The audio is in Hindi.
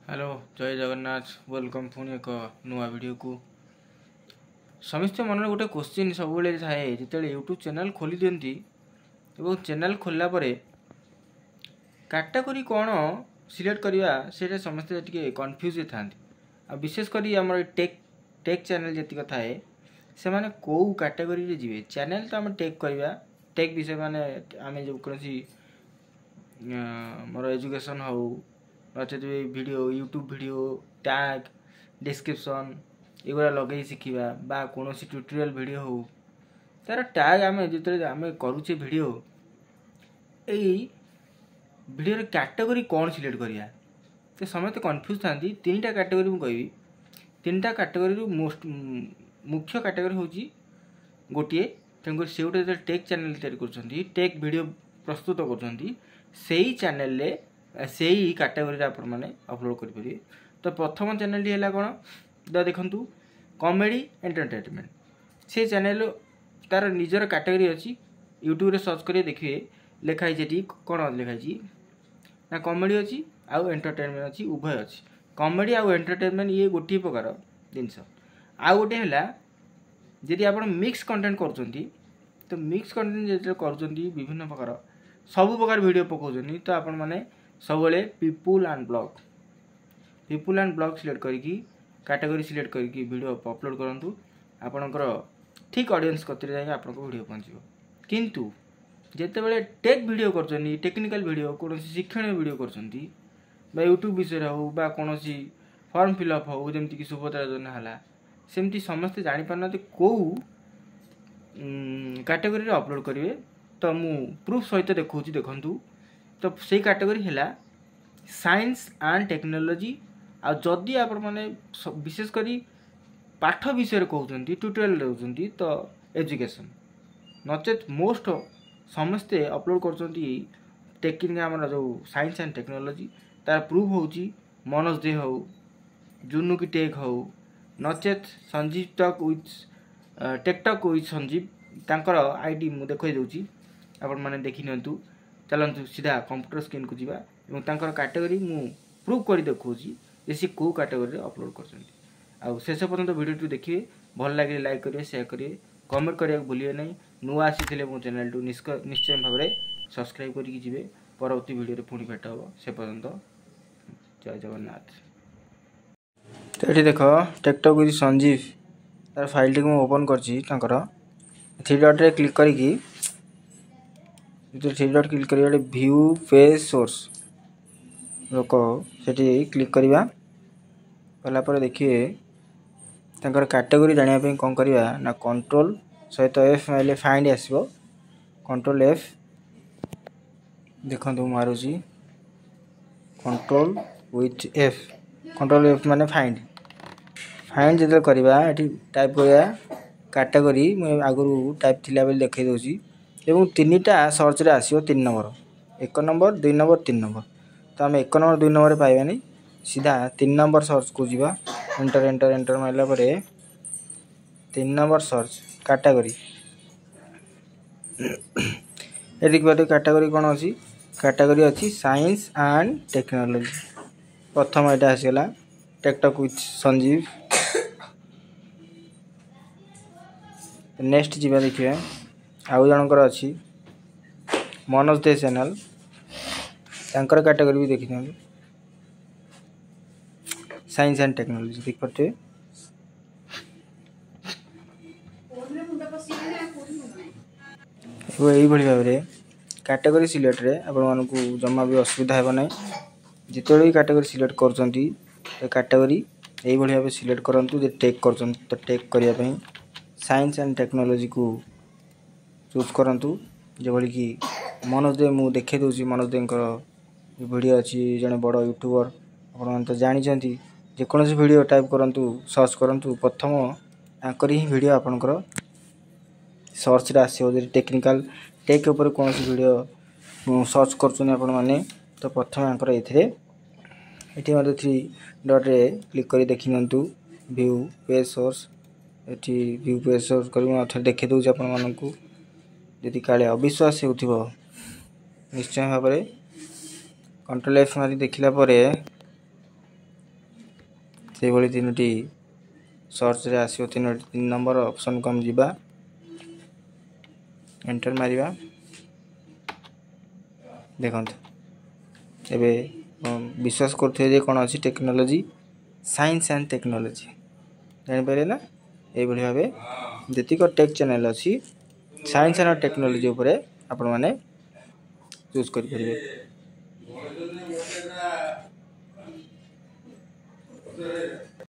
हेलो जय जगन्नाथ वेलकम पुणी एक नुआ वीडियो को समस्त मन में गोटे क्वेश्चन सब थाए जो यूट्यूब चैनल खोली दिखती और चैनल खोलला कैटेगरी कौन सिलेक्ट करवा से समस्ते टे कन्फ्यूज था विशेषकर आम टेक टेक चैनल जी थाए से मैंने कौ कैटेगरी जी चैनल तो आम टेक करवा टेक विषय माने आम जो कौन मोर एजुकेशन हो नचेत video YouTube video tag description एगुड़ा लगे शिखा बा कौन ट्यूटोरियल वीडियो हो तार टैग आम जो आम करुचे वीडियो वीडियो कैटेगरी कौन सिलेक्ट करवा तो समस्त कन्फ्यूज था तीन टा कैटेगरी मुझे कहबी तीन टा कैटेगरी मोस्ट मुख्य कैटेगरी हूँ गोटे तेणुकर से गोटे टेक चैनल तैयारी कर टेक वीडियो प्रस्तुत कर चैनल से ही कैटेगरी आपण मैंने अपलोड करेंगे। तो प्रथम चैनल है कौन देखु कॉमेडी एंटरटेनमेंट से चैनल तार निजर कैटेगरी अच्छी यूट्यूब रे सर्च करिए देखिए लिखाई कौन लिखाई ना कॉमेडी अच्छी आउ एंटरटेनमेंट अच्छी उभय अच्छी कॉमेडी आउ एंटरटेनमेंट ये गोटे प्रकार जिनस आउ गोटे है जदि आप मिक्स कंटेंट कर तो मिक्स कंटेंट जो कर विभिन्न प्रकार सब प्रकार वीडियो पकाउछन तो आपण माने सब पीपुल एंड ब्लॉग सिलेक्ट करके कैटेगरी सिलेक्ट करके वीडियो अपलोड करूँ आपणकर ठीक ऑडियंस कतरे जाए आप वीडियो पहुँचो किंतु जितेबाला टेक वीडियो कर टेक्निकल वीडियो कौन शिक्षण वीडियो कर यूट्यूब विषय हो बा कौन फॉर्म फिलअप हो जमीक सुभद्रा योजना है सेमती समस्ते जापार कौ कैटेगरी अपलोड करेंगे तो मु प्रूफ सहित देखा देखु तो से कैटेगरी है साइंस एंड टेक्नोलॉजी आ जदि आप मैंने विशेषकर पाठ विषय कहते ट्यूटोरियल देते तो एजुकेशन नचेत मोस्ट समस्ते अपलोड कर टेक्निक आम जो साइंस एंड टेक्नोलॉजी तार प्रूफ हो मनोज दे हो जुनू की टेक हो नचेत Sanjeev talk with टेकटक with Sanjeev तांकर आईडी मु देखई दूची आपण माने देखि नंतु चलंतु सीधा कंप्यूटर स्क्रीन को जीवा एवं तांकर कैटेगरी मु प्रूव करी देखौची जे सी को कैटेगरी अपलोड करछन्ती आ शेष पर्यंत वीडियो देखिए भल लागे लाइक करिए शेयर करिए कमेंट करिया भूलिए नहीं नुआ आसीथिले मो चैनल टू निश्चय भाव सब्सक्राइब करिक जीवे परवर्ती वीडियो रे पुणी भेट हो से पर्यंत जय जगन्नाथ। तो ये देख टेकटक विथ संजीव तार फाइल टी मुझे ओपन कर थ्री डॉट रे क्लिक करी थ्री डॉट क्लिक कर व्यू पेज सोर्स लोक से क्लिक करवा कलापर देखिए कैटेगरी जानापी कौन करवा ना कंट्रोल सहित एफ मारे फाइंड आसो कंट्रोल एफ देखो मारुची कंट्रोल एफ माने फाइंड फाइंड जो करवा ये टाइप करवा कैटेगरी मुझे आगु टाइप थिला बेले देखई दोची एवं तीन टा सर्च रे आसीओ 3 नंबर 1 नंबर 2 नंबर 3 नंबर तो आम 1 नंबर 2 नंबर पाइबानी सीधा 3 नंबर सर्च को जीवा एंटर एंटर एंटर मारला परे 3 नंबर सर्च कैटेगरी ये देखिए कैटेगरी कौन अच्छी कैटेगरी अच्छी साइंस एंड टेक्नोलॉजी प्रथम यहाँ आसगला टेकटक विथ संजीव नेक्स्ट जीवा देखिए आउ जनकर अच्छी मनोज दे चैनल तांकर कैटेगरी भी देखी साइंस एंड टेक्नोलॉजी देख पारे यही भाव में कैटेगरी सिलेक्ट रे आपण को जमा भी असुविधा हेबा ना जिते भी कैटेगरी सिलेक्ट कर कैटेगरी यही भाव सिलेक्ट करूँ जो टेक कर तो टेक करने साइंस एंड टेक्नोलॉजी को चूज करूँ जो कि मनोज दे मुझे देखे दूसरी मनोज दे वीडियो अच्छी जड़े बड़ यूट्यूबर आप तो जानते जेकोसी वीडियो टाइप करूँ सर्च करूँ प्रथम आंकर ही वीडियो आपंकर सर्च रे आसो टेक्निकल टेक उपर कौन वीडियो सर्च कर तो प्रथम आंकर ये 3 डॉट रे क्लिक कर देखी नियंतु व्यू पेज सोर्स ये व्यू पेज सोर्स कर देखे दूसरी आपको यदि काले अविश्वास हो निश्चय भाव कंट्रोल एफ मारी देखला से भाई 3टी सर्च रे आसो 3 नंबर ऑप्शन को हम जीवा एंटर मारिबा देखंत एबे विश्वास करथे जे कोन अछि टेक्नोलॉजी साइंस एंड टेक्नोलॉजी जानि पारे ना ए भली भाबे जति को टेक चैनल अछि साइंस एंड टेक्नोलॉजी ऊपर आपण माने चूज करि परिबे।